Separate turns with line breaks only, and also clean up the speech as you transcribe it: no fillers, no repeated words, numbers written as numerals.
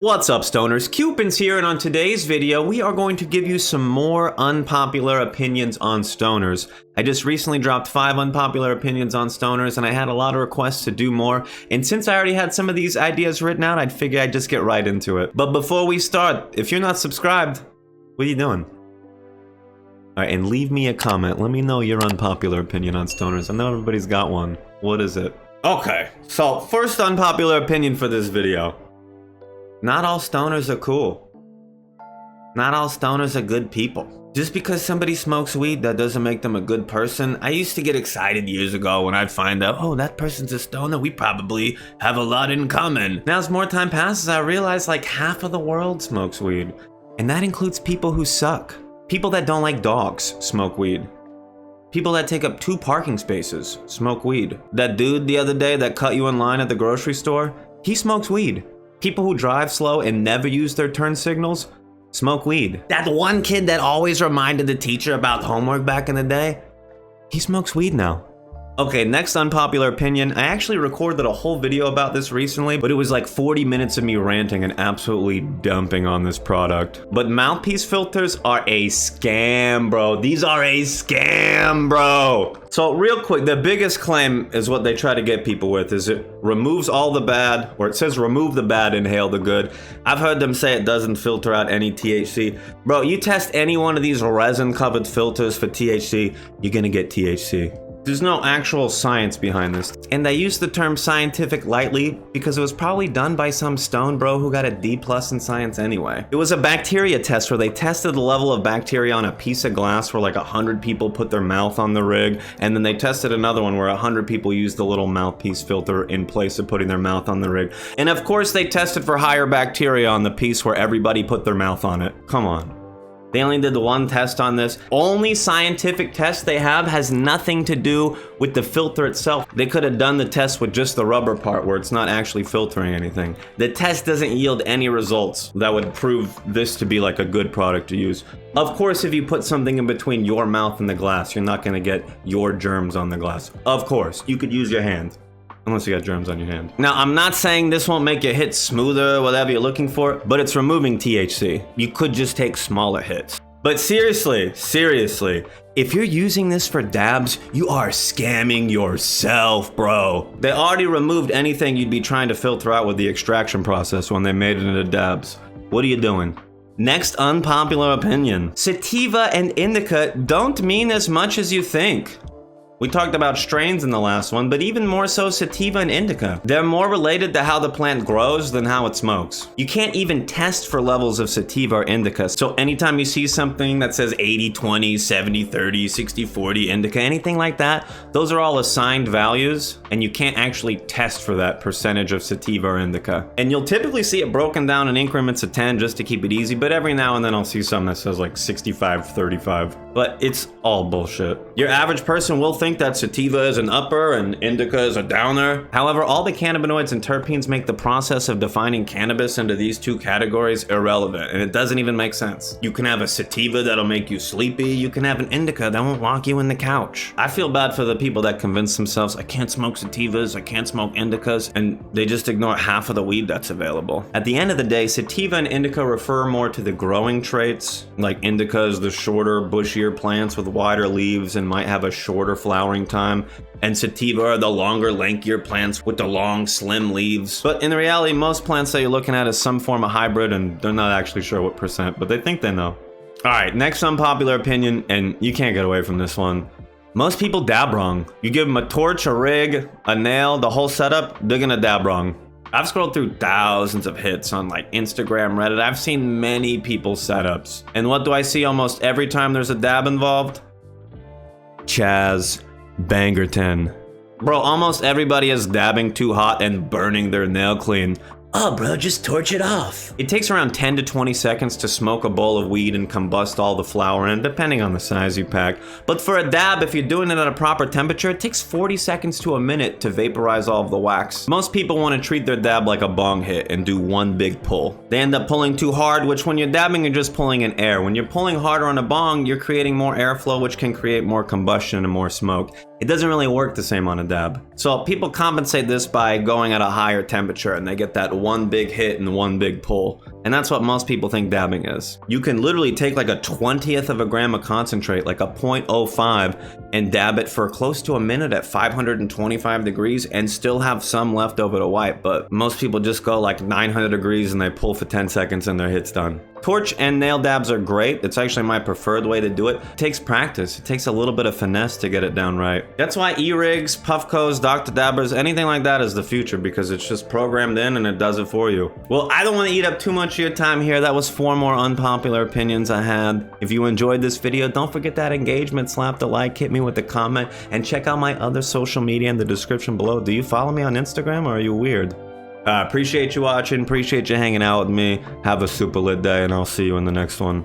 What's up, stoners? Cewpins here, and on today's video, we are going to give you some more unpopular opinions on stoners. I just recently dropped 5 unpopular opinions on stoners, and I had a lot of requests to do more, and since I already had some of these ideas written out, I'd figure I'd just get right into it. But before we start, if you're not subscribed, what are you doing? Alright, and leave me a comment. Let me know your unpopular opinion on stoners. I know everybody's got one. What is it? Okay, so first unpopular opinion for this video. Not all stoners are cool. Not all stoners are good people. Just because somebody smokes weed, that doesn't make them a good person. I used to get excited years ago when I'd find out, oh, that person's a stoner, we probably have a lot in common. Now as more time passes, I realize like half of the world smokes weed. And that includes people who suck. People that don't like dogs smoke weed. People that take up 2 parking spaces smoke weed. That dude the other day that cut you in line at the grocery store, he smokes weed. People who drive slow and never use their turn signals smoke weed. That one kid that always reminded the teacher about homework back in the day, he smokes weed now. Okay, next unpopular opinion. I actually recorded a whole video about this recently, but it was like 40 minutes of me ranting and absolutely dumping on this product. But MouthPeace filters are a scam, bro. These are a scam, bro. So real quick, the biggest claim is what they try to get people with is it removes all the bad, or it says remove the bad, inhale the good. I've heard them say it doesn't filter out any THC. Bro, you test any one of these resin covered filters for THC, you're gonna get THC. There's no actual science behind this. And I use the term scientific lightly because it was probably done by some stone bro who got a D+ in science anyway. It was a bacteria test where they tested the level of bacteria on a piece of glass where like 100 people put their mouth on the rig, and then they tested another one where 100 people used the little MouthPeace filter in place of putting their mouth on the rig. And of course they tested for higher bacteria on the piece where everybody put their mouth on it. Come on. They only did the one test on this. Only scientific test they have has nothing to do with the filter itself. They could have done the test with just the rubber part where it's not actually filtering anything. The test doesn't yield any results that would prove this to be like a good product to use. Of course, if you put something in between your mouth and the glass, you're not gonna get your germs on the glass. Of course, you could use your hand. Unless you got germs on your hand. Now, I'm not saying this won't make your hits smoother or whatever you're looking for, but it's removing THC. You could just take smaller hits. But seriously, if you're using this for dabs, you are scamming yourself, bro. They already removed anything you'd be trying to filter out with the extraction process when they made it into dabs. What are you doing? Next unpopular opinion. Sativa and Indica don't mean as much as you think. We talked about strains in the last one, but even more so Sativa and Indica. They're more related to how the plant grows than how it smokes. You can't even test for levels of Sativa or Indica, so anytime you see something that says 80-20, 70-30, 60-40 Indica, anything like that, those are all assigned values, and you can't actually test for that percentage of Sativa or Indica. And you'll typically see it broken down in increments of 10 just to keep it easy, but every now and then I'll see something that says like 65-35. But it's all bullshit. Your average person will think that sativa is an upper and indica is a downer. However, all the cannabinoids and terpenes make the process of defining cannabis into these 2 categories irrelevant, and it doesn't even make sense. You can have a sativa that'll make you sleepy, you can have an indica that won't lock you in the couch. I feel bad for the people that convince themselves, I can't smoke sativas, I can't smoke indicas, and they just ignore half of the weed that's available. At the end of the day, sativa and indica refer more to the growing traits, like indica is the shorter, bushier plants with wider leaves and might have a shorter flowering time, and sativa are the longer, lankier plants with the long, slim leaves. But in reality, most plants that you're looking at is some form of hybrid, and they're not actually sure what percent, but they think they know. Alright, next unpopular opinion, and you can't get away from this one. Most people dab wrong. You give them a torch, a rig, a nail, the whole setup, they're gonna dab wrong. I've scrolled through thousands of hits on like Instagram, Reddit. I've seen many people's setups. And what do I see almost every time there's a dab involved? Chaz Bangerton. Bro, almost everybody is dabbing too hot and burning their nail clean. Oh bro, just torch it off. It takes around 10 to 20 seconds to smoke a bowl of weed and combust all the flower in, depending on the size you pack. But for a dab, if you're doing it at a proper temperature, it takes 40 seconds to a minute to vaporize all of the wax. Most people want to treat their dab like a bong hit and do one big pull. They end up pulling too hard, which when you're dabbing, you're just pulling in air. When you're pulling harder on a bong, you're creating more airflow, which can create more combustion and more smoke. it doesn't really work the same on a dab. So people compensate this by going at a higher temperature and they get that one big hit and one big pull. And that's what most people think dabbing is. You can literally take like a 20th of a gram of concentrate, like a 0.05, and dab it for close to a minute at 525 degrees and still have some left over to wipe. But most people just go like 900 degrees and they pull for 10 seconds and their hit's done. Torch and nail dabs are great. It's actually my preferred way to do it. It takes practice. It takes a little bit of finesse to get it down right. That's why e-rigs, Puffcos, Dr. Dabbers, anything like that is the future, because it's just programmed in and it does it for you. Well, I don't want to eat up too much of your time here. That was 4 more unpopular opinions I had. If you enjoyed this video, don't forget that engagement, slap the like, hit me with a comment, and check out my other social media in the description below. Do you follow me on Instagram, or are you weird? Appreciate you watching, appreciate you hanging out with me. Have a super lit day, and I'll see you in the next one.